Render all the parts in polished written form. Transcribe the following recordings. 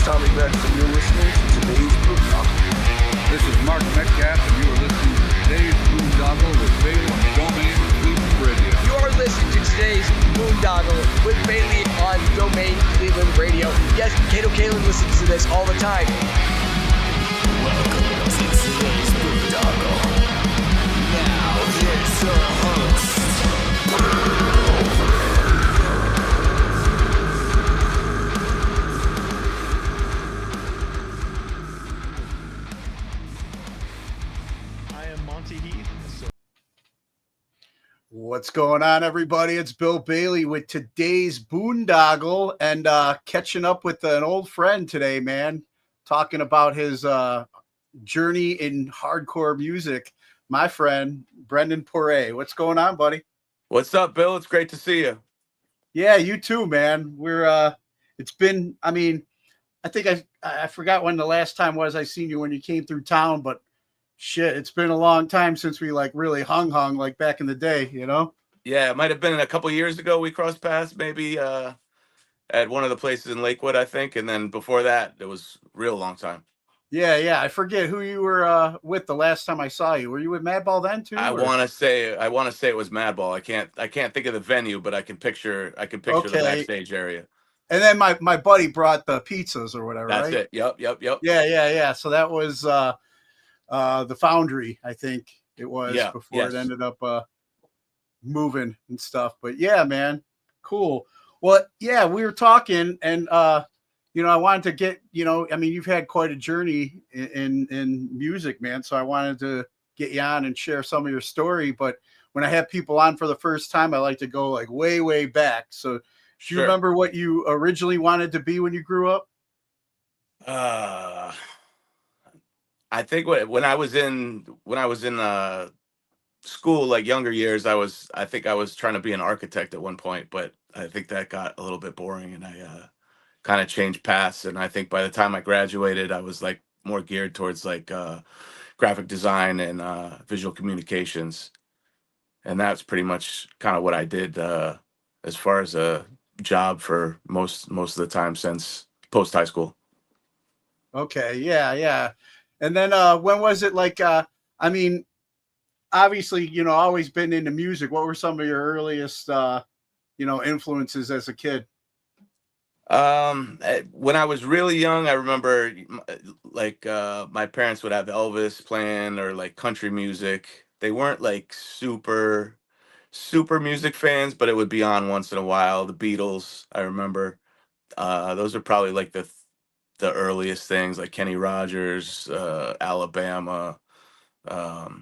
Tommy Rex, and you're listening to today's Boondoggle. This is Mark Metcalf, and you are listening to today's Boondoggle with Bailey on Domain Cleveland Radio. You are listening to today's Boondoggle with Bailey on Domain Cleveland Radio. Yes, Kato Kalin listens to this all the time. Welcome to today's Boondoggle. Now, here's your host. What's going on, everybody? It's Bill Bailey with today's Boondoggle, and catching up with an old friend today, man, talking about his journey in hardcore music. My friend, Brendan Porray. What's going on, buddy? What's up, Bill? It's great to see you. Yeah, you too, man. It's been, I think I forgot when the last time was I seen you when you came through town, but shit, it's been a long time since we like really hung like back in the day, you know? Yeah, it might have been a couple years ago we crossed paths, maybe at one of the places in Lakewood, I think, and then before that, it was a real long time. Yeah. I forget who you were with the last time I saw you. Were you with Madball then too? I want to say it was Madball. I can't think of the venue, but I can picture the backstage area. And then my buddy brought the pizzas or whatever. That's right? it. Yep. Yeah. So that was the Foundry, I think it was, before it ended up moving and stuff. But yeah, man, cool. Well, yeah, we were talking, and I wanted to get, you've had quite a journey in music, man. So I wanted to get you on and share some of your story. But when I have people on for the first time, I like to go like way back. So do you remember what you originally wanted to be when you grew up? I think when I was in school, like younger years, I think I was trying to be an architect at one point, but I think that got a little bit boring, and I kind of changed paths. And I think by the time I graduated, I was like more geared towards like graphic design and visual communications, and that's pretty much kind of what I did as far as a job for most of the time since post high school. Okay, yeah. And then when was it like, obviously, always been into music. What were some of your earliest, influences as a kid? When I was really young, I remember like my parents would have Elvis playing or like country music. They weren't like super music fans, but it would be on once in a while. The Beatles, I remember. Those are probably like the earliest things, like Kenny Rogers, Alabama, Beatles,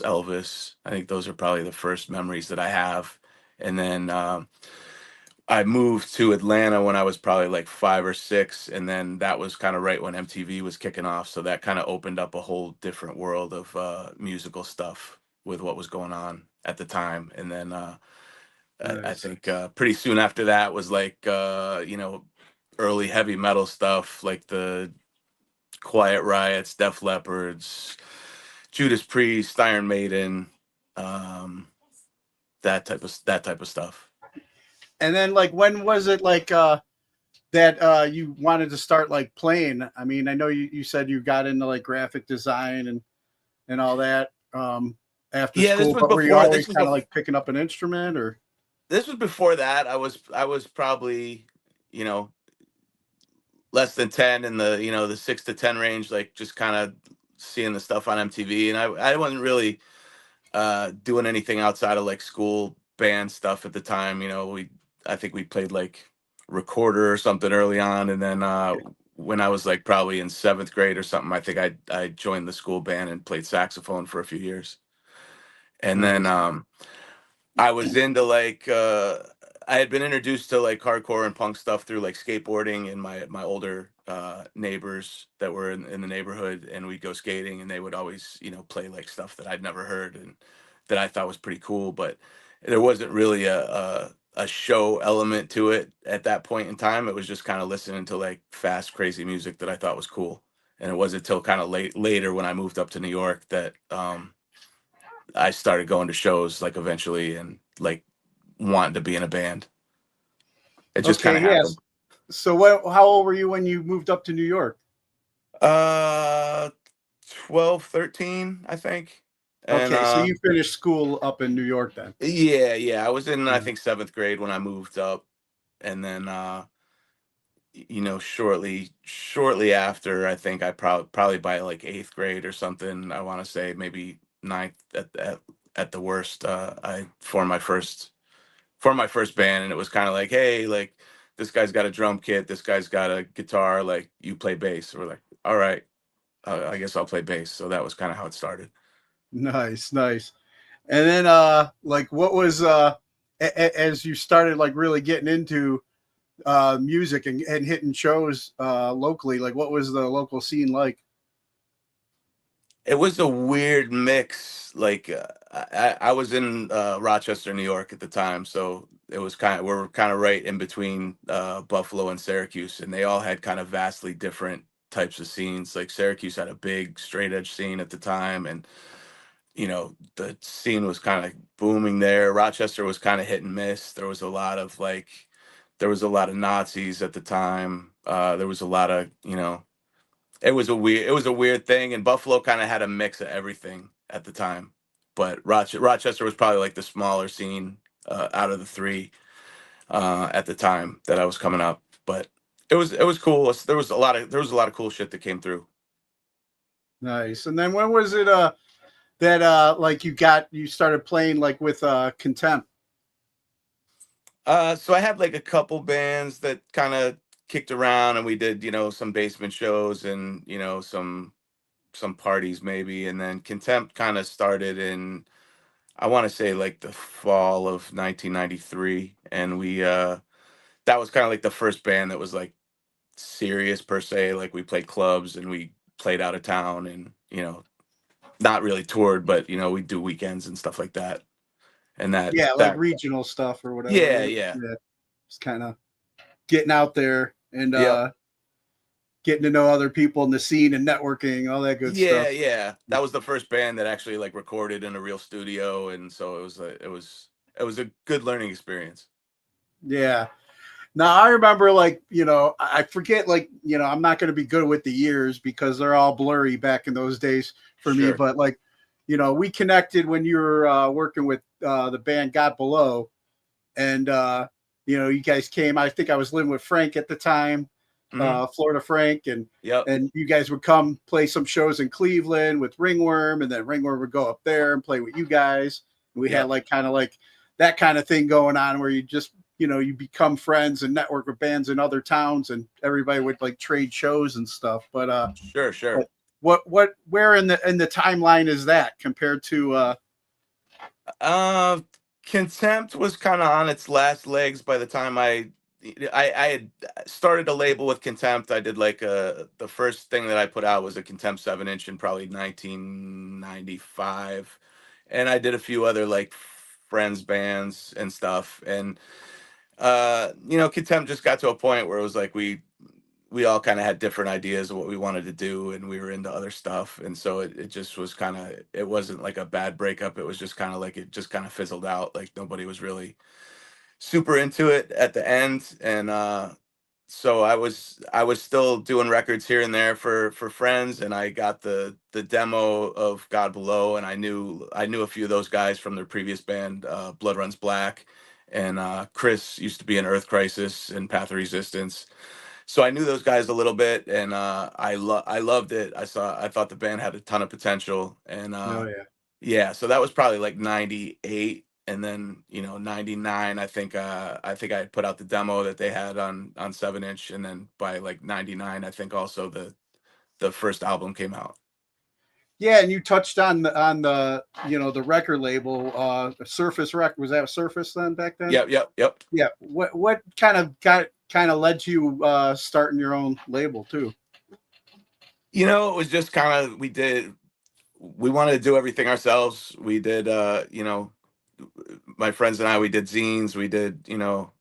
Elvis. I think those are probably the first memories that I have. And then I moved to Atlanta when I was probably like 5 or 6, and then that was kind of right when MTV was kicking off. So that kind of opened up a whole different world of musical stuff with what was going on at the time. And then I think pretty soon after that was like early heavy metal stuff, like the Quiet Riots, Def Leppards, Judas Priest, Iron Maiden, that type of stuff. And then like when was it like that you wanted to start like playing? I mean, I know you said you got into like graphic design and all that after school, but were you always kind of like picking up an instrument? Or this was before that. I was probably less than 10 in the the 6 to 10 range, like just kind of seeing the stuff on MTV, and I wasn't really doing anything outside of like school band stuff at the time. I think we played like recorder or something early on, and then when I was like probably in 7th grade or something, I think I joined the school band and played saxophone for a few years. And then I was into like I had been introduced to like hardcore and punk stuff through like skateboarding and my older neighbors that were in the neighborhood, and we'd go skating, and they would always play like stuff that I'd never heard and that I thought was pretty cool, but there wasn't really a show element to it at that point in time. It was just kind of listening to like fast, crazy music that I thought was cool. And it wasn't until kind of later when I moved up to New York that I started going to shows like eventually and like wanting to be in a band. It just kind of happened. how old were you when you moved up to New York? 12, 13, I think. And Okay, so you finished school up in New York then. yeah. I was in, I Yeah. think, 7th grade when I moved up. And then shortly after, I think I probably by like 8th grade or something, I want to say maybe ninth at the worst, I formed my first band, and it was kind of like, hey, like this guy's got a drum kit, this guy's got a guitar, like you play bass. We're like, all right, I guess I'll play bass. So that was kind of how it started. Nice. And then like what was as you started like really getting into music and hitting shows locally, like what was the local scene like? It was a weird mix. Like I was in Rochester, New York at the time, so it was we're kind of right in between Buffalo and Syracuse, and they all had kind of vastly different types of scenes. Like Syracuse had a big straight edge scene at the time, and the scene was kind of booming there. Rochester was kind of hit and miss. There was a lot of Nazis at the time. There was a lot of it was a weird thing, and Buffalo kind of had a mix of everything at the time. But Rochester was probably like the smaller scene out of the three at the time that I was coming up. But it was cool. There was a lot of cool shit that came through. Nice. And then when was it that like you started playing like with Contempt? So I had like a couple bands that kind of kicked around, and we did some basement shows and some parties maybe, and then Contempt kind of started in, I want to say, like the fall of 1993, and we that was kind of like the first band that was like serious per se. Like we played clubs and we played out of town, and not really toured, but we do weekends and stuff like that. And Yeah, like that regional stuff or whatever. yeah, Right? yeah, Yeah, just kind of getting out there and yep. getting to know other people in the scene and networking, all that good stuff. Yeah. That was the first band that actually like recorded in a real studio, and so it was a good learning experience. Yeah. Now I remember, like, I forget, like, I'm not going to be good with the years because they're all blurry back in those days for me. Sure. But like, we connected when you were working with the band Godbelow, and you guys came. I think I was living with Frank at the time, Florida Frank, and Yep. and you guys would come play some shows in Cleveland with Ringworm, and then Ringworm would go up there and play with you guys. We had like kind of like that kind of thing going on where you just you become friends and network with bands in other towns, and everybody would like trade shows and stuff. But Sure. where in the timeline is that compared to Contempt was kind of on its last legs by the time I had started a label with Contempt. I did like the first thing that I put out was a Contempt 7-inch in probably 1995, and I did a few other like friends bands and stuff, and Contempt just got to a point where it was like we all kind of had different ideas of what we wanted to do, and we were into other stuff, and so it just was kind of, it wasn't like a bad breakup. It was just kind of like it just kind of fizzled out. Like nobody was really super into it at the end, and so I was still doing records here and there for friends, and I got the demo of God Below, and I knew a few of those guys from their previous band, Blood Runs Black, and Chris used to be in Earth Crisis and Path of Resistance. So I knew those guys a little bit, and I loved it. I thought the band had a ton of potential, and yeah. So that was probably like 98, and then 99. I think I had put out the demo that they had on 7-inch, and then by like 99, I think also the first album came out. Yeah, and you touched on the the record label, Surface Record. Was that Surface then back then? Yep. Yeah. What kind of led to you starting your own label too? It was just kind of, we wanted to do everything ourselves. We did my friends and I, we did zines, we did,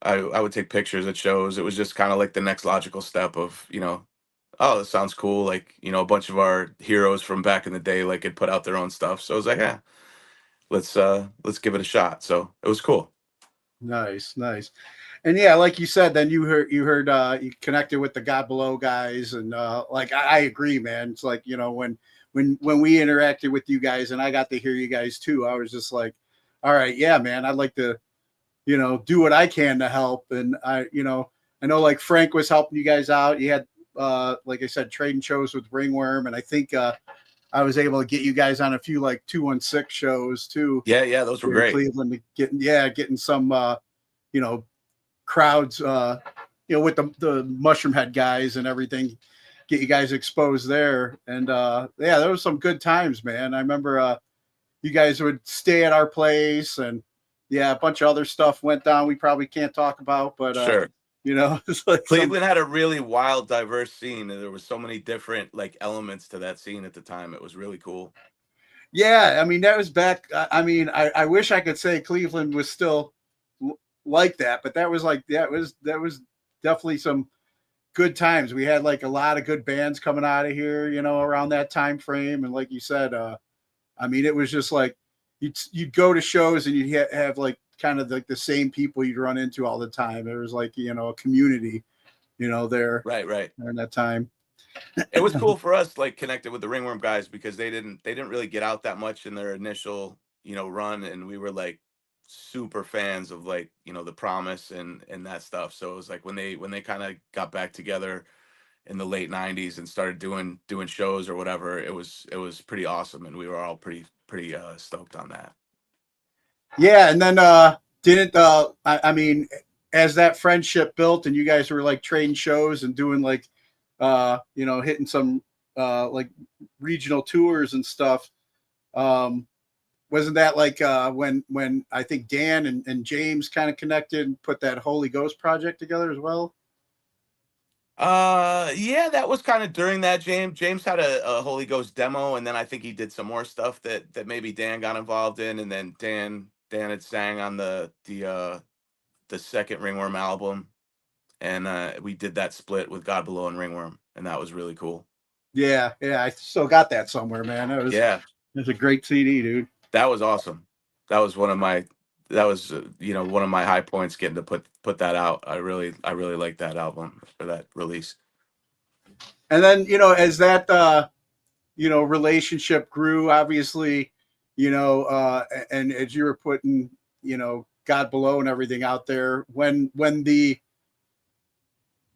I would take pictures at shows. It was just kind of like the next logical step of, oh, this sounds cool. Like, a bunch of our heroes from back in the day, like, had put out their own stuff. So I was like, yeah, let's give it a shot. So it was cool. Nice. And yeah, like you said, then you you connected with the Godbelow guys, and like I agree, man. It's like, when we interacted with you guys and I got to hear you guys too, I was just like, all right, yeah, man, I'd like to, do what I can to help. And I know like Frank was helping you guys out. You had like I said, trading shows with Ringworm, and I think I was able to get you guys on a few like 216 shows too. Yeah, those were in great. Cleveland, getting some crowds, with the mushroom head guys and everything, get you guys exposed there. And there was some good times, man. I remember you guys would stay at our place, and a bunch of other stuff went down we probably can't talk about, but Sure. it's like Cleveland had a really wild, diverse scene, and there was so many different like elements to that scene at the time. It was really cool. Yeah, I mean, that was back. I mean, I wish I could say Cleveland was still like that, but that was like that was definitely some good times. We had like a lot of good bands coming out of here, around that time frame. And like you said, I mean, it was just like you'd go to shows and you'd have like kind of like the same people you'd run into all the time. There was like a community, there. Right. During that time. It was cool for us, like connected with the Ringworm guys, because they didn't really get out that much in their initial run, and we were like super fans of like the Promise and that stuff. So it was like when they kind of got back together in the late 90s and started doing shows or whatever, it was pretty awesome, and we were all pretty stoked on that. Yeah, and then didn't I mean, as that friendship built and you guys were like trading shows and doing like hitting some like regional tours and stuff, wasn't that like when I think Dan and James kind of connected and put that Holy Ghost project together as well? Yeah, that was kind of during that. James had a Holy Ghost demo, and then I think he did some more stuff that maybe Dan got involved in, and then Dan had sang on the second Ringworm album, and we did that split with Godbelow and Ringworm, and that was really cool. Yeah, I still got that somewhere, man. It was a great CD, dude. That was awesome. That was one of my one of my high points, getting to put that out. I really liked that album or that release. And then as that relationship grew, obviously, and as you were putting Godbelow and everything out there, when the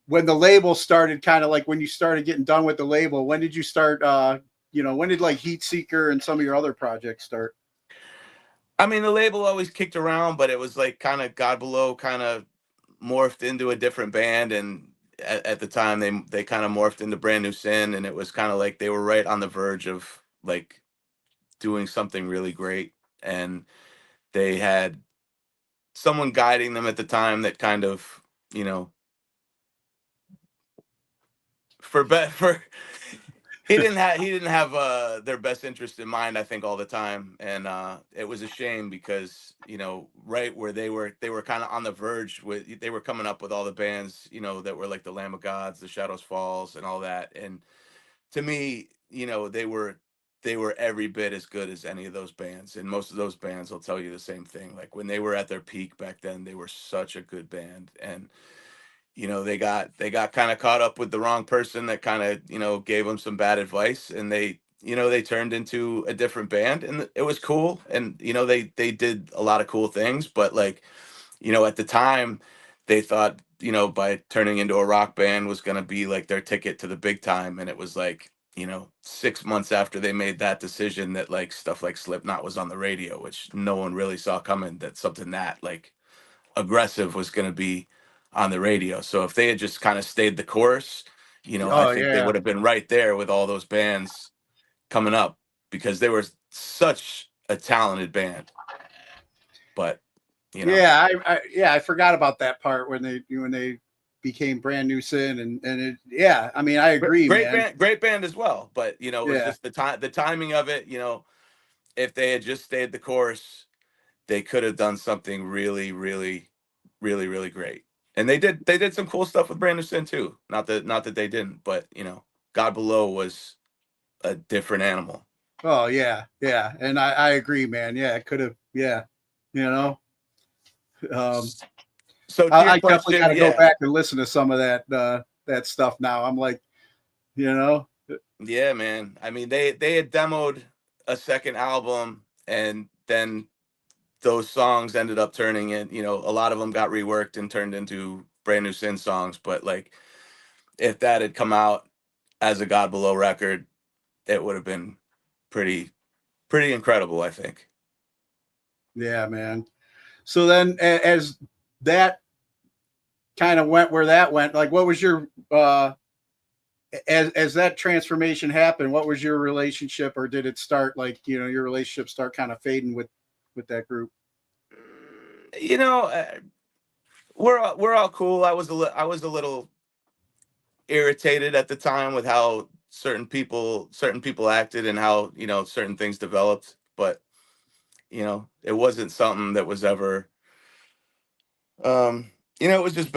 label started, kind of like when you started getting done with the label, when did you start when did like Heat Seeker and some of your other projects start? I mean, the label always kicked around, but it was like kind of Godbelow kind of morphed into a different band, and at the time they kind of morphed into Brand New Sin, and it was kind of like they were right on the verge of like doing something really great, and they had someone guiding them at the time that kind of for he didn't have their best interest in mind, I think, all the time, and it was a shame because right where they were kind of on the verge with, they were coming up with all the bands that were like the Lamb of Gods, the Shadows Falls, and all that, and to me they were every bit as good as any of those bands, and most of those bands will tell you the same thing. Like when they were at their peak back then, they were such a good band, and they got kind of caught up with the wrong person that kind of gave them some bad advice, and they turned into a different band, and it was cool, and they did a lot of cool things, but like at the time they thought by turning into a rock band was going to be like their ticket to the big time, and it was like 6 months after they made that decision that like stuff like Slipknot was on the radio, which no one really saw coming, that something that like aggressive was going to be on the radio. So if they had just kind of stayed the course, I think they would have been right there with all those bands coming up, because they were such a talented band. But I forgot about that part when they became Brand New Sin, and I mean, I agree, great band as well, but it was just the timing of it. If they had just stayed the course, they could have done something really, really, really, really great. And they did some cool stuff with Brand New Sin too. Not that they didn't, but Godbelow was a different animal. Oh yeah, and I agree, man. Yeah, it could have. Yeah, So to your I definitely question, got to go back and listen to some of that stuff now. I'm like, you know, yeah, man. I mean, they had demoed a second album, and then those songs ended up turning in. You know, a lot of them got reworked and turned into brand new Sin songs. But like, if that had come out as a Godbelow record, it would have been pretty incredible, I think. yeah, man. So then, as that kind of went where that went, like, what was your as that transformation happened, what was your relationship, or did it start like, you know, your relationship start kind of fading with that group? You know, we're all cool. I was a little irritated at the time with how certain people acted and how, you know, certain things developed, but you know, it wasn't something that was ever you know, it was just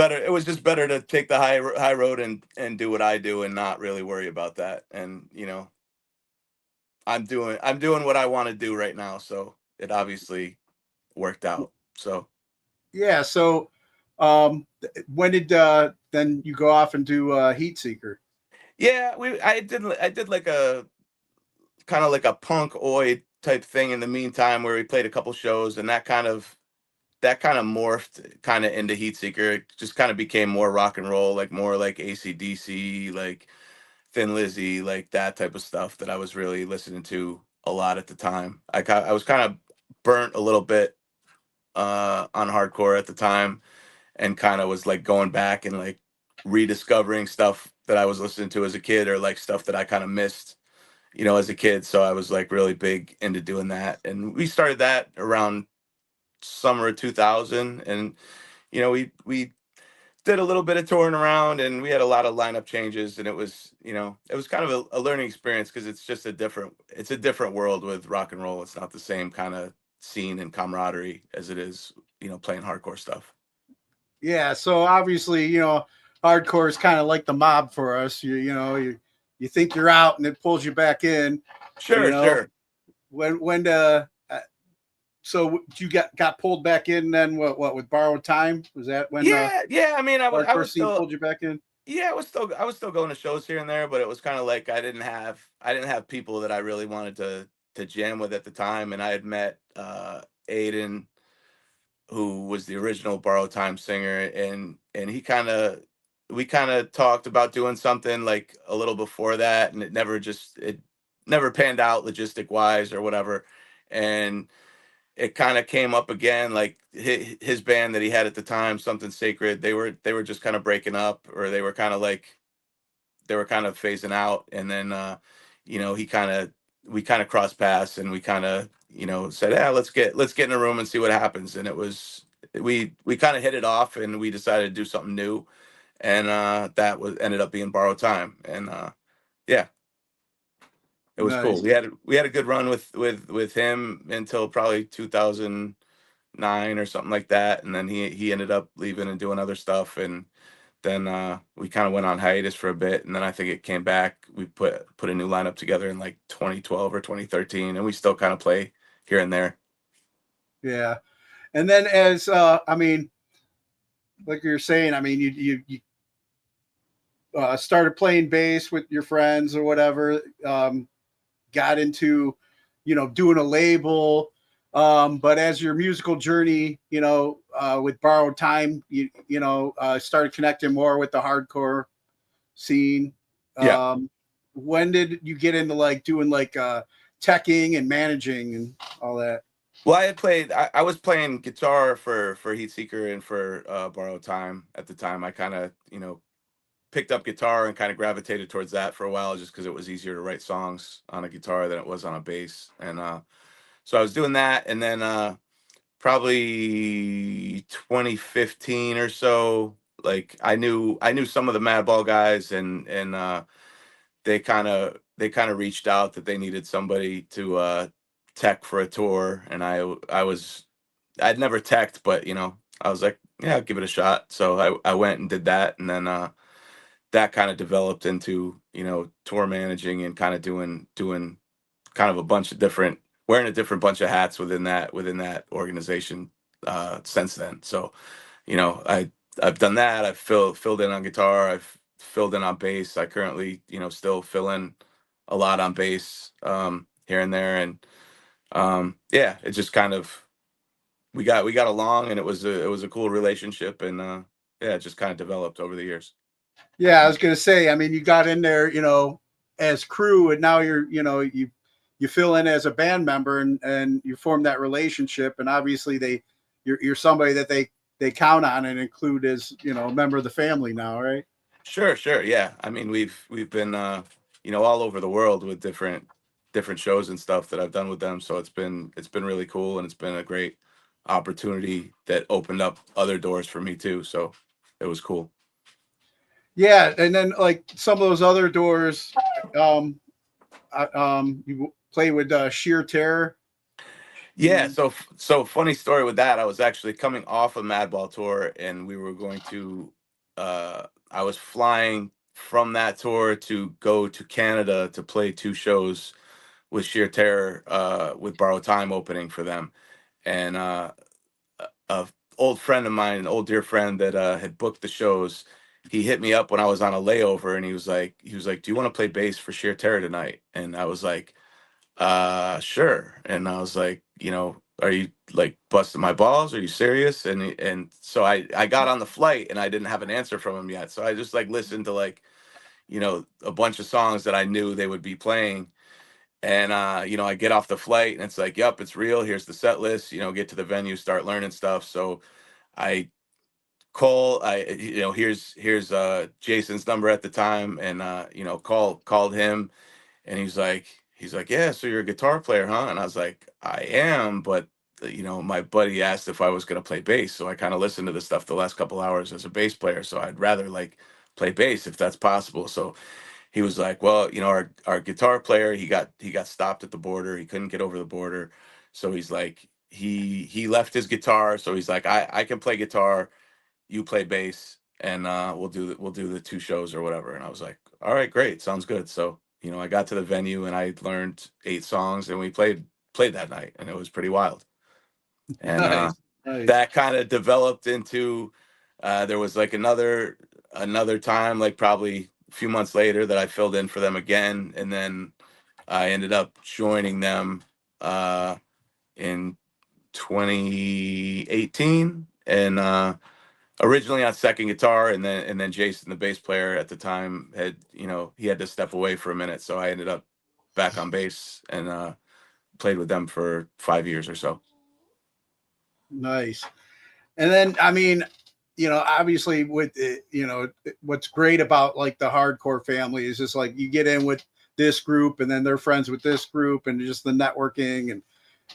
better to take the high road and do what I do and not really worry about that. And you know, I'm doing what I want to do right now, so it obviously worked out. So Yeah. So, when did then you go off and do Heat Seeker? yeah, I did like a kind of like a punk oi type thing in the meantime, where we played a couple shows, and that kind of morphed kind of into Heat Seeker. It just kind of became more rock and roll, like more like AC/DC, like Thin Lizzy, like that type of stuff that I was really listening to a lot at the time. I was kind of burnt a little bit on hardcore at the time, and kind of was like going back and like rediscovering stuff that I was listening to as a kid, or like stuff that I kind of missed, you know, as a kid. So I was like really big into doing that, and we started that around summer of 2000. And you know, we did a little bit of touring around, and we had a lot of lineup changes, and it was, you know, it was kind of a learning experience, because it's just it's a different world with rock and roll. It's not the same kind of scene and camaraderie as it is, you know, playing hardcore stuff. Yeah. So obviously, you know, hardcore is kind of like the mob for us. You know, you think you're out and it pulls you back in. You Sure, know, sure. when so you got pulled back in then, what with Borrowed Time? Was that when Yeah, I mean, I hardcore was scene still, pulled you back in? yeah, I was still going to shows here and there, but it was kind of like I didn't have people that I really wanted to jam with at the time. And I had met Aiden, who was the original Borrowed Time singer, and we kind of talked about doing something like a little before that, and it never panned out logistic wise or whatever. And it kind of came up again, like his band that he had at the time, Something Sacred, they were just kind of breaking up, or they were kind of phasing out. And then you know, we kind of crossed paths, and we kind of, you know, said, yeah, let's get in a room and see what happens. And it was, we kind of hit it off, and we decided to do something new. And that was ended up being Borrowed Time. And yeah, it was cool. Nice. We had a good run with him until probably 2009 or something like that. And then he ended up leaving and doing other stuff. And then we kind of went on hiatus for a bit, and then I think it came back. We put a new lineup together in like 2012 or 2013, and we still kind of play here and there. Yeah. And then as I mean, like you're saying, I mean, you started playing bass with your friends or whatever, got into, you know, doing a label. But as your musical journey, you know, with Borrowed Time, you know, started connecting more with the hardcore scene. Yeah. When did you get into like doing like teching and managing and all that? Well, I was playing guitar for Heat Seeker and for Borrowed Time at the time. I kind of, you know, picked up guitar and kind of gravitated towards that for a while, just because it was easier to write songs on a guitar than it was on a bass. And so I was doing that, and then probably 2015 or so, like I knew some of the Madball guys, and they kind of reached out that they needed somebody to tech for a tour. And I'd never teched, but you know, I was like, yeah, I'll give it a shot. So I went and did that. And then that kind of developed into, you know, tour managing, and kind of doing kind of a bunch of different, wearing a different bunch of hats within that organization since then. So you know, I've done that. I've filled in on guitar. I've filled in on bass. I currently, you know, still fill in a lot on bass here and there, and yeah, it just kind of we got along, and it was a cool relationship, and yeah, it just kind of developed over the years. Yeah, I was gonna say. I mean, you got in there, you know, as crew, and now you're, you know, you fill in as a band member, and you form that relationship, and obviously you're somebody that they count on and include as, you know, a member of the family now, right? Sure, yeah. I mean, we've been you know, all over the world with different shows and stuff that I've done with them, so it's been really cool, and it's been a great opportunity that opened up other doors for me too. So it was cool. Yeah, and then like some of those other doors, you play with Sheer Terror. Yeah, so funny story with that. I was actually coming off a Madball tour, and we were going to I was flying from that tour to go to Canada to play 2 shows with Sheer Terror, with Borrowed Time opening for them. And a old friend of mine, an old dear friend that had booked the shows, he hit me up when I was on a layover, and he was like, "Do you want to play bass for Sheer Terror tonight?" And I was like, sure. And I was like, you know, are you like busting my balls? Are you serious? And so I got on the flight, and I didn't have an answer from him yet. So I just like listened to like, you know, a bunch of songs that I knew they would be playing. And you know, I get off the flight, and it's like, yep, it's real. Here's the set list, you know, get to the venue, start learning stuff. So I you know, here's Jason's number at the time, and you know, called him, and he's like, yeah, so you're a guitar player, huh? And I was like, I am, but you know, my buddy asked if I was going to play bass, so I kind of listened to the stuff the last couple hours as a bass player, so I'd rather like play bass if that's possible. So he was like, well, you know, our guitar player, he got stopped at the border, he couldn't get over the border, so he's like, he left his guitar, so he's like, I can play guitar, you play bass, and we'll do the 2 shows or whatever. And I was like, all right, great, sounds good. So you know, I got to the venue, and I learned 8 songs, and we played that night, and it was pretty wild. And Nice. that kind of developed into there was like another time, like probably a few months later, that I filled in for them again, and then I ended up joining them in 2018, and originally on second guitar, and then Jason, the bass player at the time, had, you know, he had to step away for a minute, so I ended up back on bass, and played with them for 5 years or so. Nice. And then, I mean, you know, obviously with it, you know, what's great about like the hardcore family is just like you get in with this group, and then they're friends with this group, and just the networking, and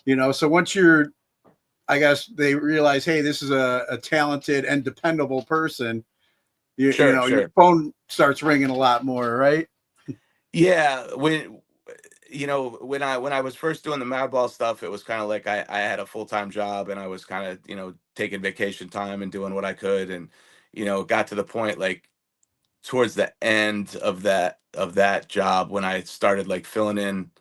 you know, so once you're, I guess they realize, hey, this is a talented and dependable person, you know, Sure. your phone starts ringing a lot more, right? Yeah, when you know, when I was first doing the Madball stuff, it was kind of like I had a full-time job, and I was kind of, you know, taking vacation time and doing what I could, and you know, got to the point like towards the end of that job when I started like filling in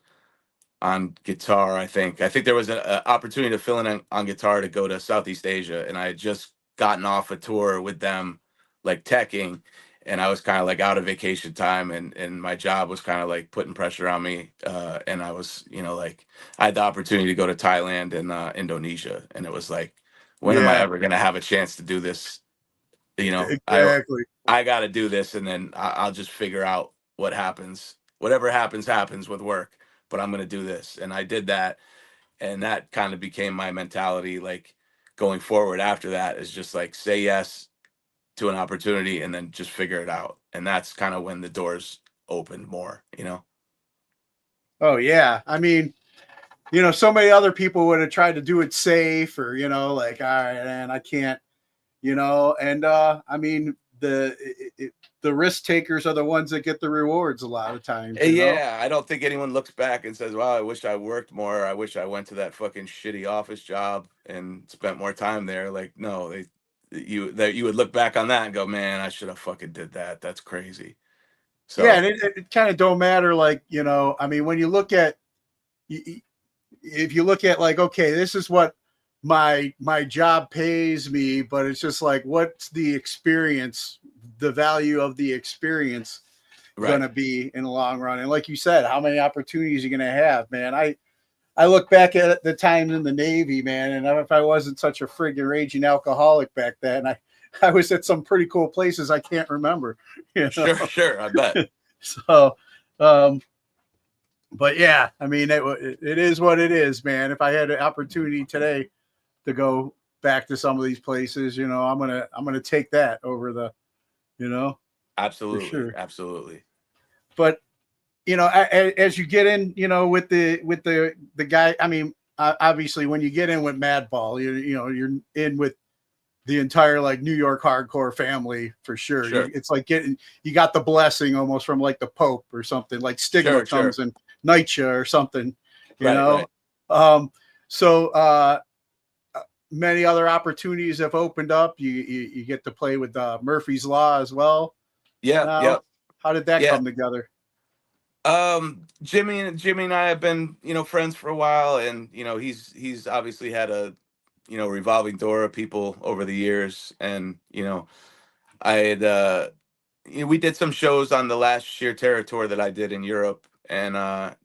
on guitar. I think there was an opportunity to fill in on guitar to go to Southeast Asia, and I had just gotten off a tour with them, like teching, and I was kind of like out of vacation time, and my job was kind of like putting pressure on me, and I was, you know, like I had the opportunity to go to Thailand and Indonesia, and it was like, when am I Yeah, ever going to have a chance to do this? You know, exactly. I got to do this, and then I'll just figure out what happens. Whatever happens with work, but I'm going to do this. And I did that, and that kind of became my mentality, like going forward after that, is just like say yes to an opportunity, and then just figure it out. And that's kind of when the doors opened more, you know. Oh yeah, I mean, you know, so many other people would have tried to do it safe, or you know, like, all right, man, I can't, you know, and I mean, the risk takers are the ones that get the rewards a lot of times, you know. Yeah, I don't think anyone looks back and says, "Wow, I wish I worked more. I wish I went to that fucking shitty office job and spent more time there." Like, no, you would look back on that and go, "Man, I should have fucking did that. That's crazy." Yeah, So, and it kind of don't matter, like, you know, I mean, when you look at, if you look at like, okay, this is what my job pays me, but it's just like, what's the experience, the value of the experience going to be in the long run? And like you said, how many opportunities you're going to have, man. I look back at the times in the Navy, man, and if I wasn't such a friggin' raging alcoholic back then, I was at some pretty cool places I can't remember. You know? Sure, I bet. So, but yeah, I mean, it is what it is, man. If I had an opportunity today to go back to some of these places, you know, I'm gonna take that over the, you know, Absolutely, sure. Absolutely. But you know, as you get in, you know, with the guy, I mean, obviously when you get in with Madball, you know, you're in with the entire like New York hardcore family for sure. It's like you got the blessing almost from like the Pope or something, like Stigma comes and NYHC or something, you know? Right. So many other opportunities have opened up. You get to play with Murphy's Law as well. Yeah. How did that come together? Jimmy and I have been, you know, friends for a while, and you know, he's obviously had a, you know, revolving door of people over the years, and you know, I had you know, we did some shows on the last Sheer Terror tour that I did in Europe, and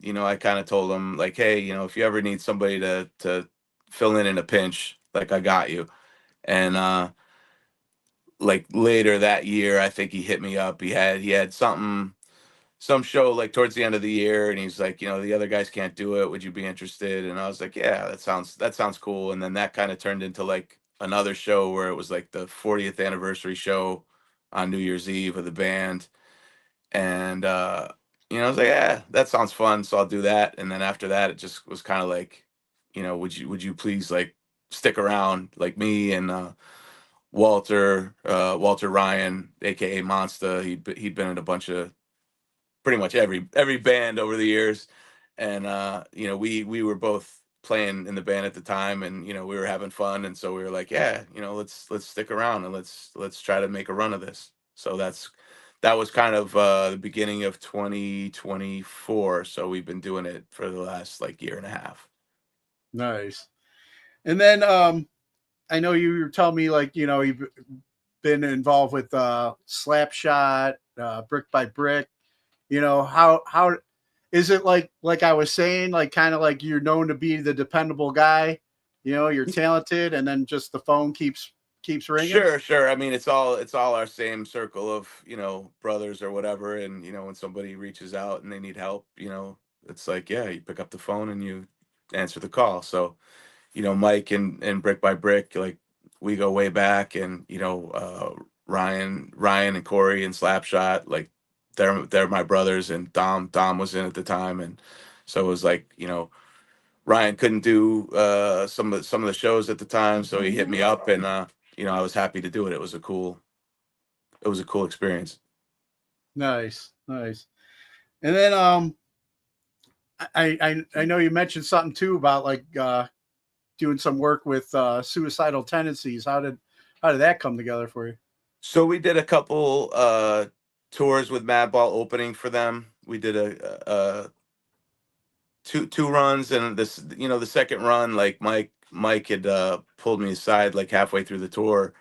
you know, I kind of told him like, hey, you know, if you ever need somebody to fill in a pinch, like I got you. And like later that year, I think he hit me up. He had some show like towards the end of the year, and he's like, you know, the other guys can't do it, would you be interested? And I was like, yeah, that sounds cool. And then that kind of turned into like another show where it was like the 40th anniversary show on New Year's Eve of the band. And you know, I was like, yeah, that sounds fun, so I'll do that. And then after that, it just was kind of like, you know, would you please like stick around, like me and Walter Ryan, aka Monster. He'd been in a bunch of pretty much every band over the years, and you know, we were both playing in the band at the time, and you know, we were having fun, and so we were like, yeah, you know, let's stick around and let's try to make a run of this. So that was kind of the beginning of 2024. So we've been doing it for the last like year and a half. Nice. And then I know you were telling me, like, you know, you've been involved with Slapshot, Brick by Brick. You know, how is it like I was saying, like kind of like you're known to be the dependable guy, you know, you're talented, and then just the phone keeps ringing? Sure. I mean, it's all our same circle of, you know, brothers or whatever. And, you know, when somebody reaches out and they need help, you know, it's like, yeah, you pick up the phone and you answer the call. So, you know, Mike and Brick by Brick, like we go way back, and, you know, Ryan and Corey and Slapshot, like they're my brothers, and Dom was in at the time. And so it was like, you know, Ryan couldn't do some of the shows at the time, so he hit me up, and you know, I was happy to do it. It was a cool experience. Nice. And then I know you mentioned something too about like doing some work with Suicidal Tendencies. How did that come together for you? So we did a couple tours with Madball opening for them. We did a two runs, and this, you know, the second run, like Mike had pulled me aside like halfway through the tour,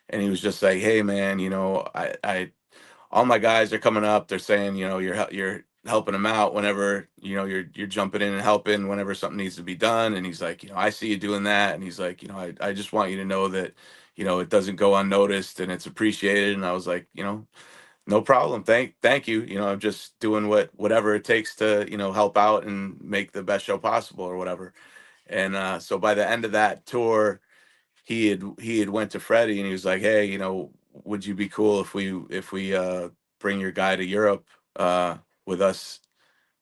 and he was just like, hey man, you know, I all my guys are coming up, they're saying, you know, you're helping them out whenever, you know, you're jumping in and helping whenever something needs to be done. And he's like, you know, I see you doing that. And he's like, you know, I just want you to know that, you know, it doesn't go unnoticed and it's appreciated. And I was like, you know, no problem. Thank you. You know, I'm just doing whatever it takes to, you know, help out and make the best show possible or whatever. And so by the end of that tour, he had went to Freddie and he was like, hey, you know, would you be cool if we bring your guy to Europe with us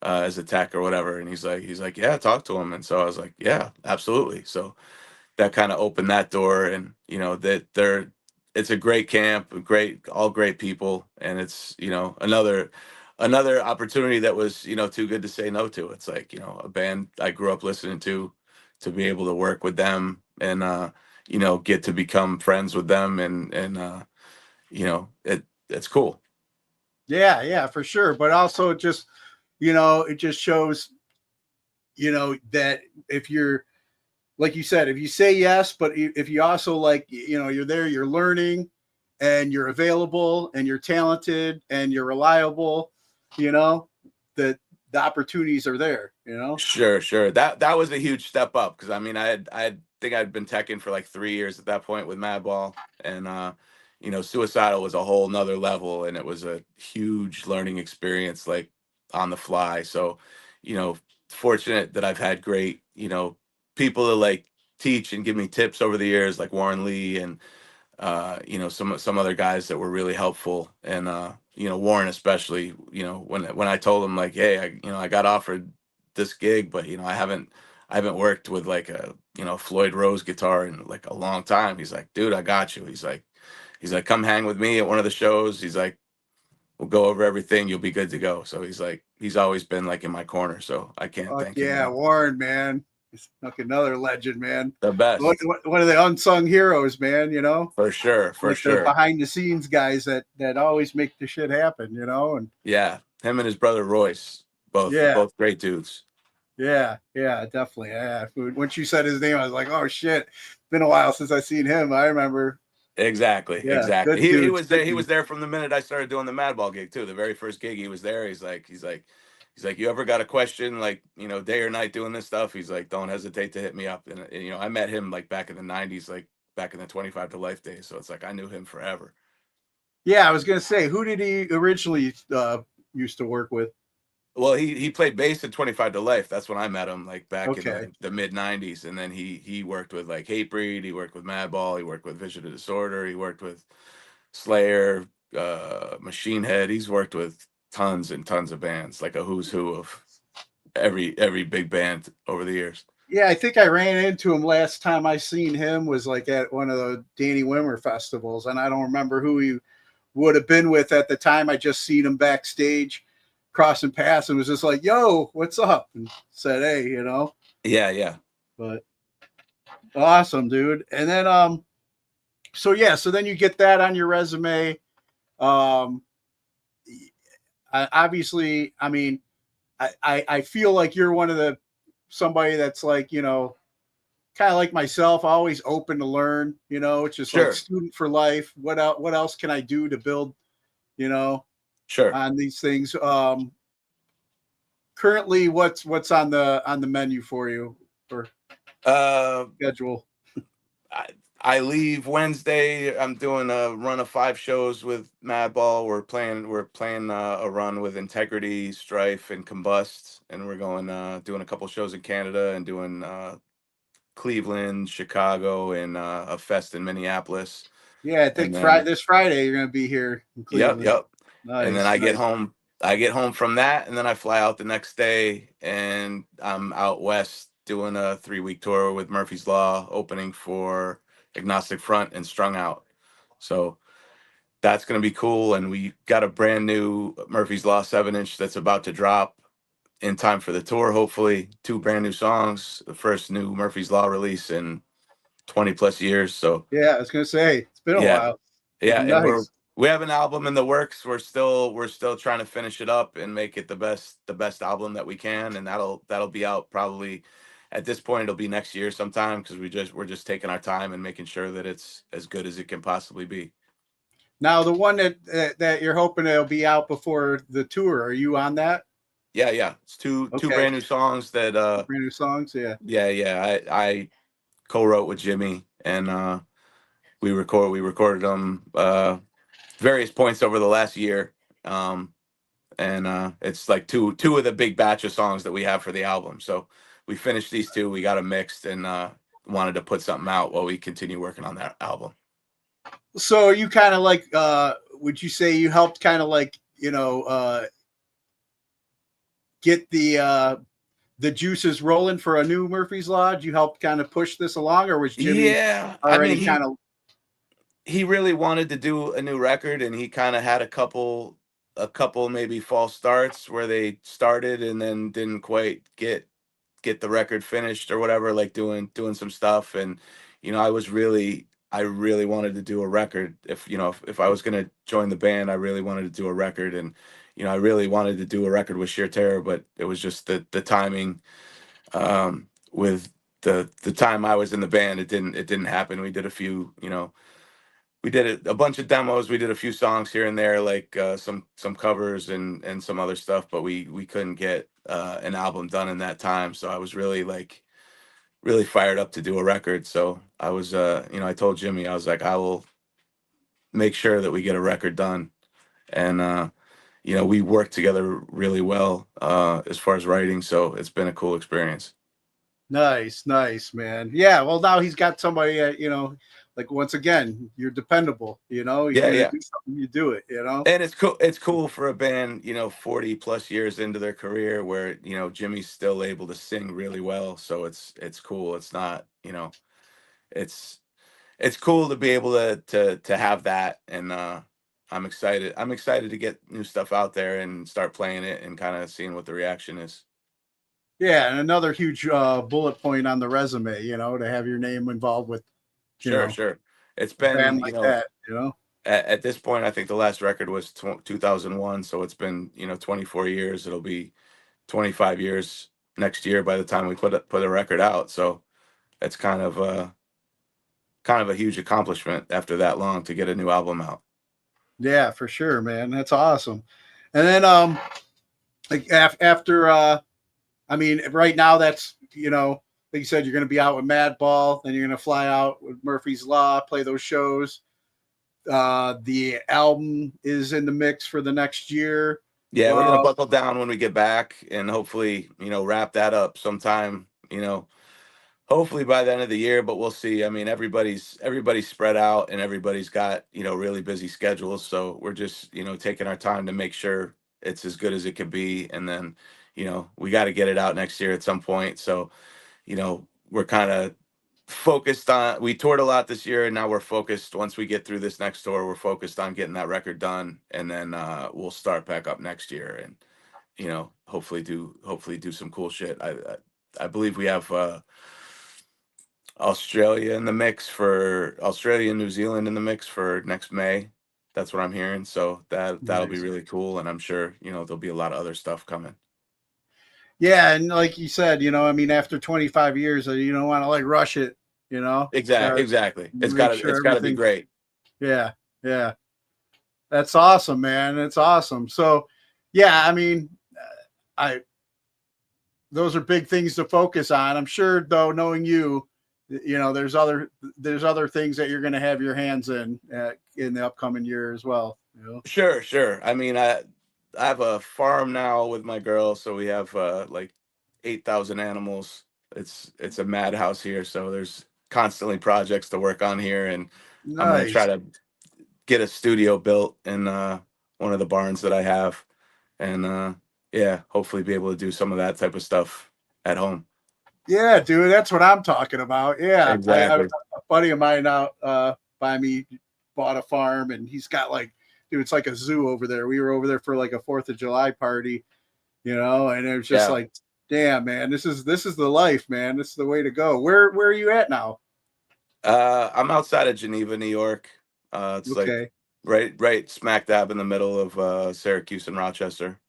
as a tech or whatever? And he's like, yeah, talk to him. And so I was like, yeah, absolutely. So that kind of opened that door, and you know, that it's a great camp, all great people, and it's, you know, another opportunity that was, you know, too good to say no to. It's like, you know, a band I grew up listening to be able to work with them and you know, get to become friends with them, and you know, it's cool. Yeah, for sure. But also just, you know, it just shows, you know, that if you're like you said, if you say yes, but if you also like, you're there, you're learning, and you're available, and you're talented, and you're reliable, that the opportunities are there. Sure. That was a huge step up, because I mean, I think I'd been teching for like 3 years at that point with Madball, and Suicidal was a whole nother level, and it was a huge learning experience, like on the fly. So, fortunate that I've had great, people to like teach and give me tips over the years, like Warren Lee and some other guys that were really helpful, and Warren especially. When I told him like, hey, I got offered this gig, but I haven't worked with like a Floyd Rose guitar in like a long time. He's like, dude, I got you. He's like, come hang with me at one of the shows. He's like, we'll go over everything. You'll be good to go. So he's like, he's always been like in my corner. So I can't thank him enough. Warren, man. He's like another legend, man. The best. One of the unsung heroes, man, For sure. The behind the scenes guys that always make the shit happen, and yeah, him and his brother Royce, both great dudes. Yeah, definitely. Yeah. Once you said his name, I was like, oh shit. It's been a while since I seen him. I remember. Exactly. Yeah, exactly. He was there. He was there from the minute I started doing the Madball gig too. The very first gig he was there. He's like, you ever got a question, like, day or night doing this stuff? He's like, don't hesitate to hit me up. And I met him like back in the 90s, like back in the 25 to Life days. So it's like, I knew him forever. Yeah. I was going to say, who did he originally used to work with? Well, he played bass in 25 to Life. That's when I met him, like back in the mid 90s. And then he worked with like Hatebreed. He worked with Madball. He worked with Vision of Disorder. He worked with Slayer, Machine Head. He's worked with tons and tons of bands, like a who's who of every big band over the years. Yeah, I think I ran into him last time I seen him was like at one of the Danny Wimmer festivals, and I don't remember who he would have been with at the time. I just seen him backstage crossing paths and was just like, yo, what's up? And said, hey, Yeah. But awesome, dude. And then so then you get that on your resume. Obviously, I mean, I feel like you're one of somebody that's like, kind of like myself, always open to learn, it's just like student for life. What else can I do to build, on these things? Currently what's on the menu for you for schedule? I leave Wednesday. I'm doing a run of 5 shows with Madball. We're playing a run with Integrity, Strife, and Combust, and we're going doing a couple shows in Canada and doing Cleveland, Chicago, and a fest in Minneapolis. Yeah, I think this Friday you're gonna be here in Cleveland. Yep. Nice, and then I get home. I get home from that, and then I fly out the next day, and I'm out west doing a 3-week tour with Murphy's Law, opening for Agnostic Front and Strung Out. So that's going to be cool. And we got a brand new Murphy's Law 7-inch that's about to drop in time for the tour, hopefully. 2 brand new songs, the first new Murphy's Law release in 20 plus years. So yeah, I was going to say, it's been a while. Yeah. Nice. And we have an album in the works. We're still trying to finish it up and make it the best album that we can. And that'll be out probably. At this point, it'll be next year sometime, because we're just taking our time and making sure that it's as good as it can possibly be. Now, the one that you're hoping it'll be out before the tour, are you on that? Yeah. It's two brand new songs that brand new songs, yeah. Yeah. I co-wrote with Jimmy, and we recorded them various points over the last year. And it's like two of the big batch of songs that we have for the album. So we finished these 2, we got them mixed, and wanted to put something out while we continue working on that album. So you kind of like, would you say you helped kind of like, get the juices rolling for a new Murphy's Law? Did you help kind of push this along, or was Jimmy already kind of? He really wanted to do a new record, and he kind of had a couple maybe false starts where they started and then didn't quite get the record finished or whatever, like doing some stuff. And I really wanted to do a record. If I was going to join the band, I really wanted to do a record. And I really wanted to do a record with Sheer Terror, but it was just the timing with the time I was in the band, it didn't happen. We did a few, we did a bunch of demos. We did a few songs here and there, like some covers and some other stuff, but we couldn't get an album done in that time. So I was really really fired up to do a record. So I was, I told Jimmy, I was like, I will make sure that we get a record done. And, we worked together really well as far as writing. So it's been a cool experience. Nice, man. Yeah, well, now he's got somebody, like once again, you're dependable. He's gonna do something, you do it. And it's cool. It's cool for a band, 40 plus years into their career, where Jimmy's still able to sing really well. So it's cool. It's not, it's cool to be able to have that. And I'm excited. I'm excited to get new stuff out there and start playing it and kind of seeing what the reaction is. Yeah, and another huge bullet point on the resume, to have your name involved with. Sure. It's been like that, At this point, I think the last record was 2001, so it's been 24 years. It'll be 25 years next year by the time we put a record out. So it's kind of a huge accomplishment after that long to get a new album out. Yeah, for sure, man. That's awesome. And then like after right now that's like you said, you're going to be out with Madball, then you're going to fly out with Murphy's Law, play those shows. The album is in the mix for the next year. Yeah, we're going to buckle down when we get back and hopefully, wrap that up sometime, hopefully by the end of the year, but we'll see. I mean, everybody's spread out and everybody's got, really busy schedules. So we're just, taking our time to make sure it's as good as it could be. And then, we got to get it out next year at some point. So, we're kind of focused on, we toured a lot this year and now we're focused. Once we get through this next tour, we're focused on getting that record done. And then we'll start back up next year and, hopefully do some cool shit. I believe we have Australia and New Zealand in the mix for next May. That's what I'm hearing. So that'll be really cool. And I'm sure, there'll be a lot of other stuff coming. Yeah, and like you said, after 25 years, you don't want to rush it, Exactly. It's got to be great. Yeah. That's awesome, man. It's awesome. So, yeah, those are big things to focus on. I'm sure, though, knowing you, there's other things that you're going to have your hands in the upcoming year as well. Sure. I have a farm now with my girl, so we have 8,000 animals. It's a madhouse here, so there's constantly projects to work on here, and nice. I'm gonna try to get a studio built in one of the barns that I have, and hopefully be able to do some of that type of stuff at home. Yeah, dude, that's what I'm talking about. Yeah, exactly. A buddy of mine out by me bought a farm, and he's got dude, it's like a zoo over there. We were over there for a 4th of July party, and it was just damn, man, this is the life, man. This is the way to go. Where are you at now? I'm outside of Geneva, New York. It's okay. Right smack dab in the middle of Syracuse and Rochester.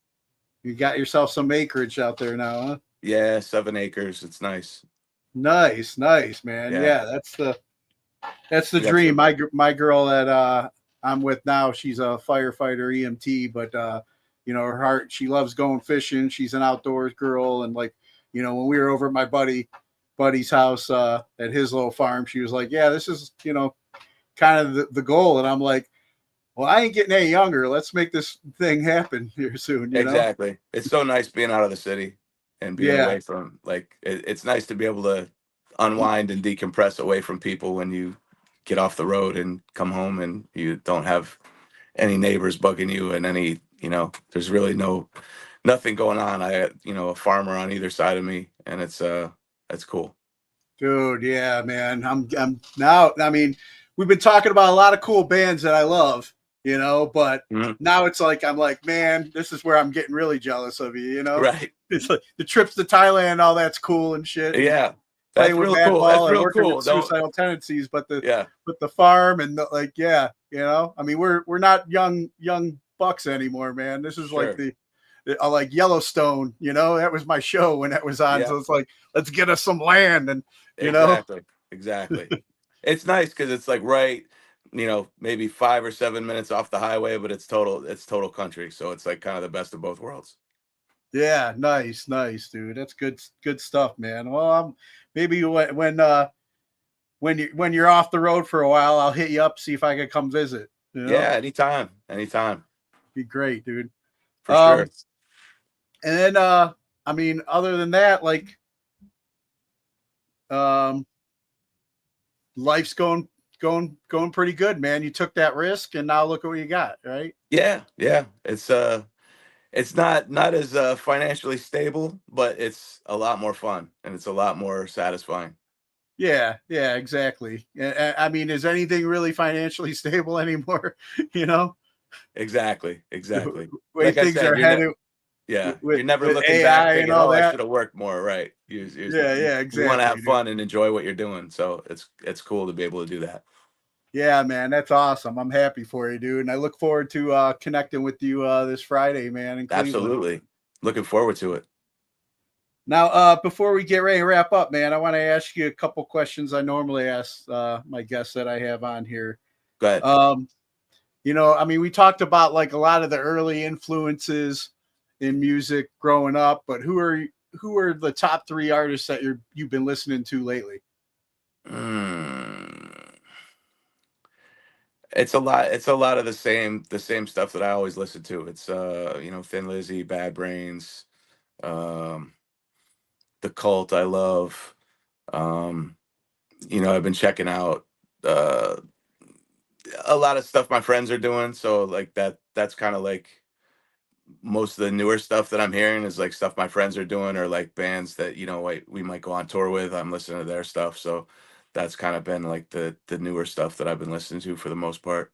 You got yourself some acreage out there now, huh? Yeah, 7 acres. It's nice. Nice, man. Yeah, that's the dream. My girl that I'm with now, she's a firefighter EMT, but her heart, she loves going fishing. She's an outdoors girl, and when we were over at my buddy's house at his little farm, she was like, yeah, this is kind of the goal. And I'm like, well, I ain't getting any younger. Let's make this thing happen here soon. Exactly. It's so nice being out of the city and being away from it's nice to be able to unwind and decompress away from people when you get off the road and come home and you don't have any neighbors bugging you and any, there's really nothing going on. I had, a farmer on either side of me, and it's cool. Dude, yeah, man. I'm now, we've been talking about a lot of cool bands that I love, but now it's I'm like, man, this is where I'm getting really jealous of you, Right. It's like the trips to Thailand, all that's cool and shit. Yeah. That's real cool. That's real cool. Suicidal Tendencies, but the farm and we're not young bucks anymore, man. This is like Yellowstone, that was my show when that was on. Yeah. So it's like, let's get us some land, and Exactly. It's nice because it's like right, maybe 5 or 7 minutes off the highway, but it's total country. So it's like kind of the best of both worlds. Yeah, nice, dude. That's good stuff, man. Well, maybe when you're off the road for a while, I'll hit you up, see if I can come visit. Yeah, anytime. Be great, dude. For sure. And then other than that, like life's going pretty good, man. You took that risk and now look at what you got, right? Yeah. It's not as financially stable, but it's a lot more fun and it's a lot more satisfying. Yeah, exactly. I mean, is anything really financially stable anymore? Exactly. Way Like things are headed. You're never with looking AI back and thinking, all oh, I that. should have worked more, right? Exactly. You want to have fun and enjoy what you're doing, so it's cool to be able to do that. Yeah, man, that's awesome. I'm happy for you, dude, and I look forward to connecting with you this Friday, man, in Cleveland. Absolutely, looking forward to it. Now, before we get ready to wrap up, man, I want to ask you a couple questions I normally ask my guests that I have on here. Go ahead. I mean, we talked about like a lot of the early influences in music growing up, but who are the top 3 artists that you've been listening to lately? It's a lot of the same stuff that I always listen to. It's Thin Lizzy, Bad Brains, The Cult I love. I've been checking out a lot of stuff my friends are doing, so like that's kind of like most of the newer stuff that I'm hearing is like stuff my friends are doing or like bands that we might go on tour with. I'm listening to their stuff, so that's kind of been like the newer stuff that I've been listening to for the most part.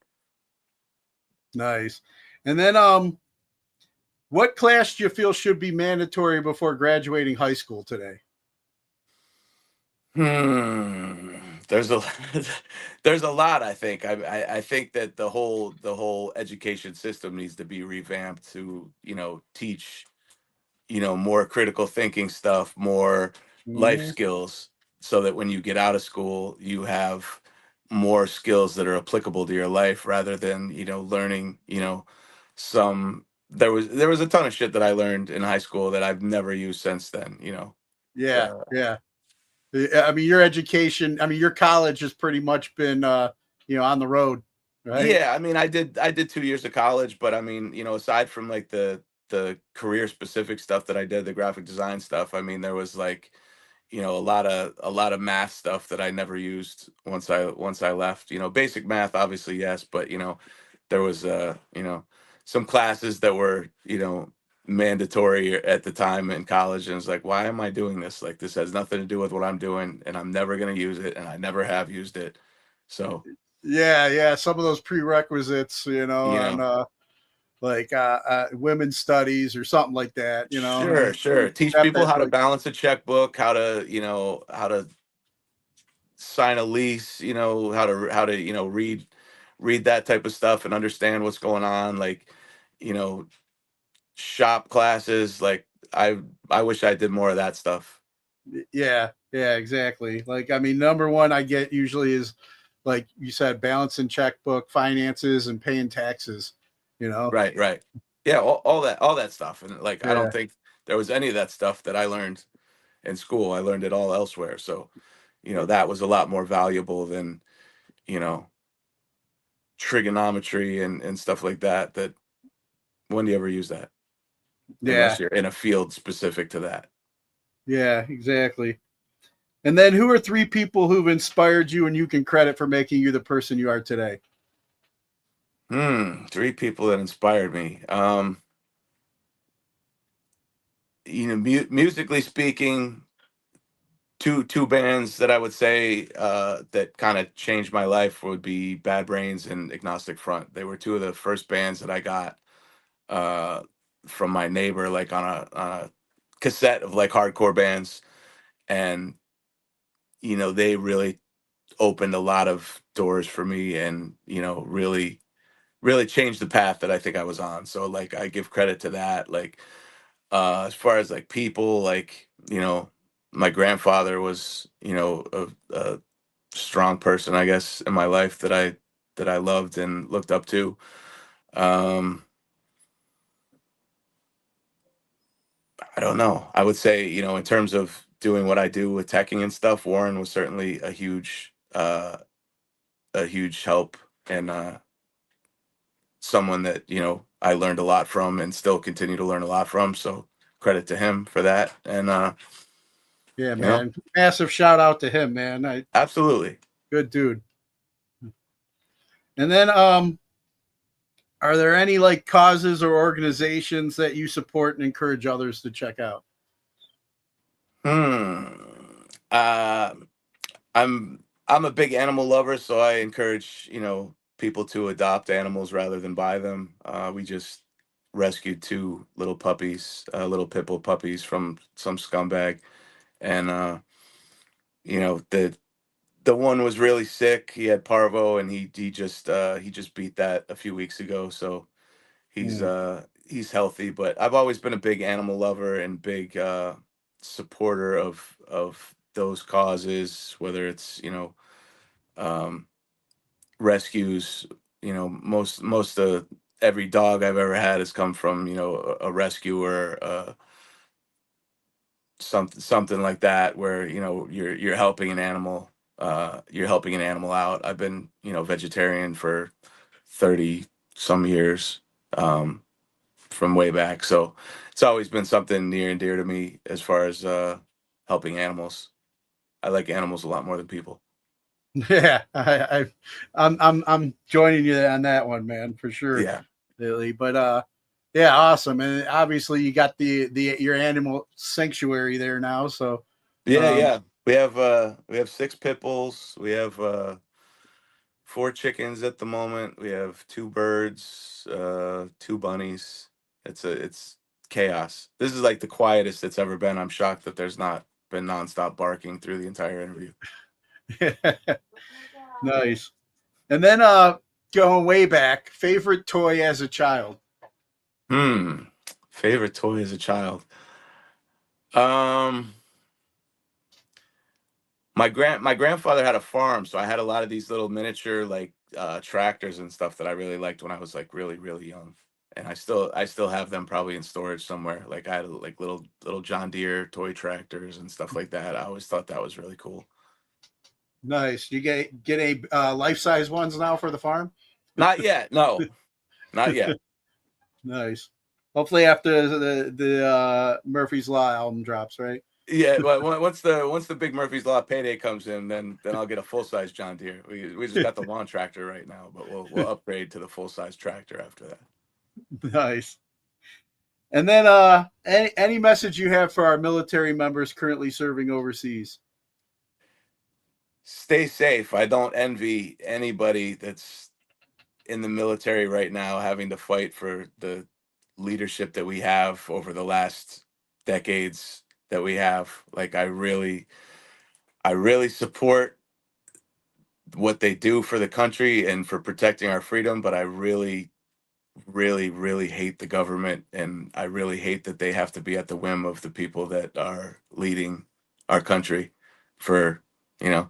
Nice. And then what class do you feel should be mandatory before graduating high school today? There's a lot. I think. I think that the whole education system needs to be revamped to teach more critical thinking stuff, more life skills, so that when you get out of school, you have more skills that are applicable to your life rather than learning some. There was a ton of shit that I learned in high school that I've never used since then. Yeah. I mean, your education, your college has pretty much been, on the road, right? Yeah, I mean, I did 2 years of college, but I mean, aside from like the career specific stuff that I did, the graphic design stuff, I mean, there was like, a lot of math stuff that I never used once I left. Basic math, obviously, yes, but there was some classes that were mandatory at the time in college, and it's like, why am I doing this? Like, this has nothing to do with what I'm doing, and I'm never going to use it, and I never have used it. So yeah, some of those prerequisites, on like women's studies or something like that, Sure. Teach people how to balance a checkbook, how to sign a lease, how to read that type of stuff and understand what's going on, like shop classes. Like I wish I did more of that stuff. Yeah, exactly. Like, I mean, number one I get usually is, like you said, balancing checkbook, finances, and paying taxes. Right. Yeah, all that stuff. And like, I don't think there was any of that stuff that I learned in school. I learned it all elsewhere. So, that was a lot more valuable than, trigonometry and stuff like that. That when do you ever use that? Yeah. Unless you're in a field specific to that. Yeah, exactly. And then who are 3 people who've inspired you and you can credit for making you the person you are today? 3 people that inspired me. Musically speaking, two bands that I would say that kind of changed my life would be Bad Brains and Agnostic Front. They were 2 of the first bands that I got from my neighbor, like on a cassette of like hardcore bands, and they really opened a lot of doors for me, and really really changed the path that I think I was on. So like I give credit to that. Like as far as like people, like, you know, my grandfather was, you know, a strong person, I guess, in my life that I loved and looked up to. I don't know. I would say, you know, in terms of doing what I do with teching and stuff, Warren was certainly a huge help, and someone that, you know, I learned a lot from and still continue to learn a lot from. So credit to him for that. And Yeah, you know, man. Massive shout out to him, man. absolutely. Good dude. And then are there any like causes or organizations that you support and encourage others to check out? Uh, I'm a big animal lover, so I encourage, you know, people to adopt animals rather than buy them. We just rescued two little puppies, little pit bull puppies from some scumbag, and you know, the one was really sick. He had parvo, and he just beat that a few weeks ago. So he's healthy. But I've always been a big animal lover and big supporter of those causes, whether it's, you know, rescues. You know, most of every dog I've ever had has come from, you know, a rescuer, something like that, where, you know, you're helping an animal, you're helping an animal out. I've been, you know, vegetarian for 30 some years, from way back, so it's always been something near and dear to me as far as helping animals. I like animals a lot more than people. Yeah, I'm joining you on that one, man, for sure, Yeah, Lily. But yeah, awesome. And obviously you got the your animal sanctuary there now. So yeah. We have 6 pit bulls. We have 4 chickens at the moment. We have 2 birds, 2 bunnies. It's chaos. This is like the quietest it's ever been. I'm shocked that there's not been nonstop barking through the entire interview. nice. And then going way back, favorite toy as a child. Favorite toy as a child. Um my grandfather had a farm, so I had a lot of these little miniature like tractors and stuff that I really liked when I was like really young. And I still have them probably in storage somewhere. Like I had like little John Deere toy tractors and stuff like that. I always thought that was really cool. Nice. You get a life size ones now for the farm? Not yet. No. Not yet. Nice. Hopefully after the Murphy's Law album drops, right? Yeah, well, once the big Murphy's Law payday comes in, then I'll get a full size John Deere. We just got the lawn tractor right now, but we'll upgrade to the full size tractor after that. Nice. And then any message you have for our military members currently serving overseas? Stay safe. I don't envy anybody that's in the military right now having to fight for the leadership that we have over the last decades that we have. Like I really support what they do for the country and for protecting our freedom, but I really hate the government, and I really hate that they have to be at the whim of the people that are leading our country. For, you know,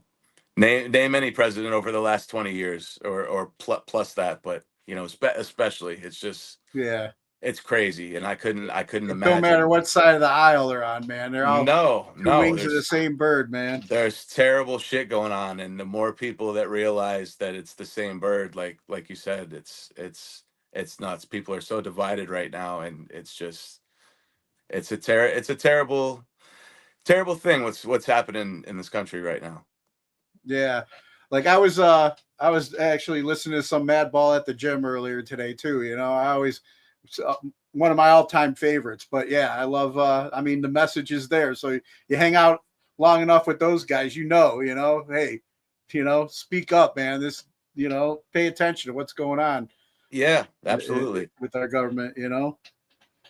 name any president over the last 20 years or plus that, but, you know, especially it's just, Yeah. it's crazy, and I couldn't It imagine. don't matter what side of the aisle they're on, man. They're all two wings of the same bird, man. There's terrible shit going on, and the more people that realize that it's the same bird, like you said, it's nuts. People are so divided right now, and it's just it's a terrible thing what's happening in this country right now. Yeah. Like I was actually listening to some Madball at the gym earlier today too. You know, I always one of my all-time favorites. But yeah, I love I mean the message is there. So you hang out long enough with those guys, you know, hey, you know, speak up, man. This, you know, pay attention to what's going on. Yeah, absolutely. With our government, you know.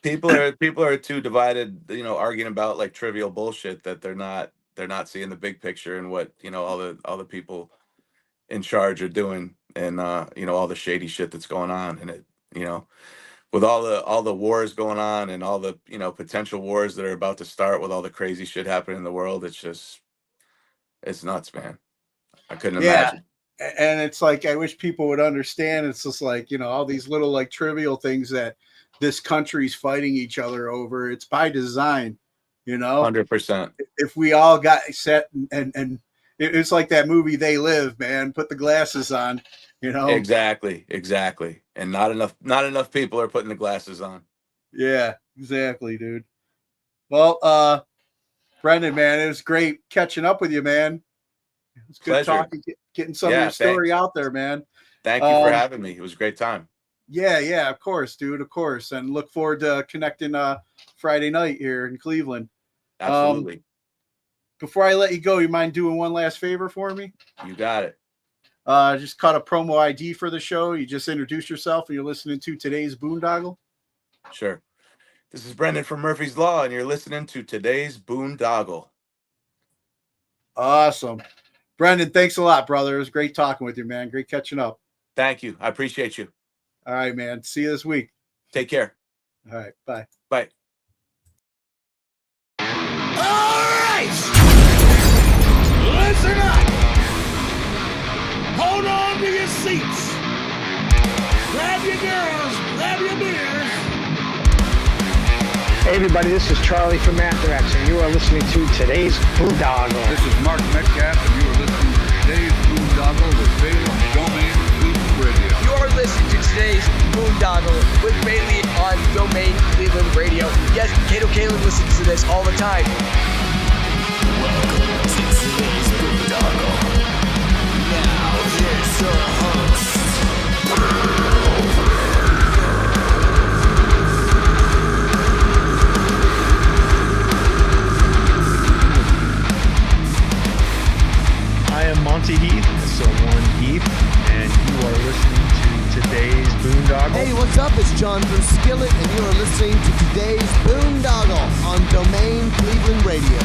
People are too divided, you know, arguing about like trivial bullshit that they're not seeing the big picture and what, you know, all the people in charge are doing, and you know, all the shady shit that's going on, and it, you know, with all the wars going on and all the, you know, potential wars that are about to start with all the crazy shit happening in the world, it's nuts, man. I couldn't imagine. And it's like, I wish people would understand. It's just like, you know, all these little like trivial things that this country's fighting each other over. It's by design, you know. 100%. If we all got set and it's like that movie They Live, man. Put the glasses on, you know. Exactly. And not enough people are putting the glasses on. Yeah, exactly, dude. Well, Brendan, man, it was great catching up with you, man. It was good Pleasure. talking, getting some of your story out there, man. Thank you for having me. It was a great time. Yeah, of course, dude, of course. And look forward to connecting Friday night here in Cleveland. Absolutely. Before I let you go, you mind doing one last favor for me? You got it. Just cut a promo ID for the show. You just introduce yourself and you're listening to today's Boondoggle. Sure. This is Brendan from Murphy's Law, and you're listening to today's Boondoggle. Awesome. Brendan, thanks a lot, brother. It was great talking with you, man. Great catching up. Thank you. I appreciate you. All right, man. See you this week. Take care. All right. Bye. Bye. All right! Listen up! Hold on to your seats. Grab your girls, grab your beers. Hey everybody, this is Charlie from Anthrax, and you are listening to today's Boondoggle. This is Mark Metcalf, and you are listening to today's Boondoggle with Bailey on Domain Cleveland Radio. You are listening to today's Boondoggle with Bailey on Domain Cleveland Radio. Yes, Kato Kalin listens to this all the time. Welcome to today's Boondoggle. Now here's your host. I am Monty Heath, so one Heath, and you are listening to today's Boondoggle. Hey, what's up? It's John from Skillet, and you are listening to today's Boondoggle on Domain Cleveland Radio.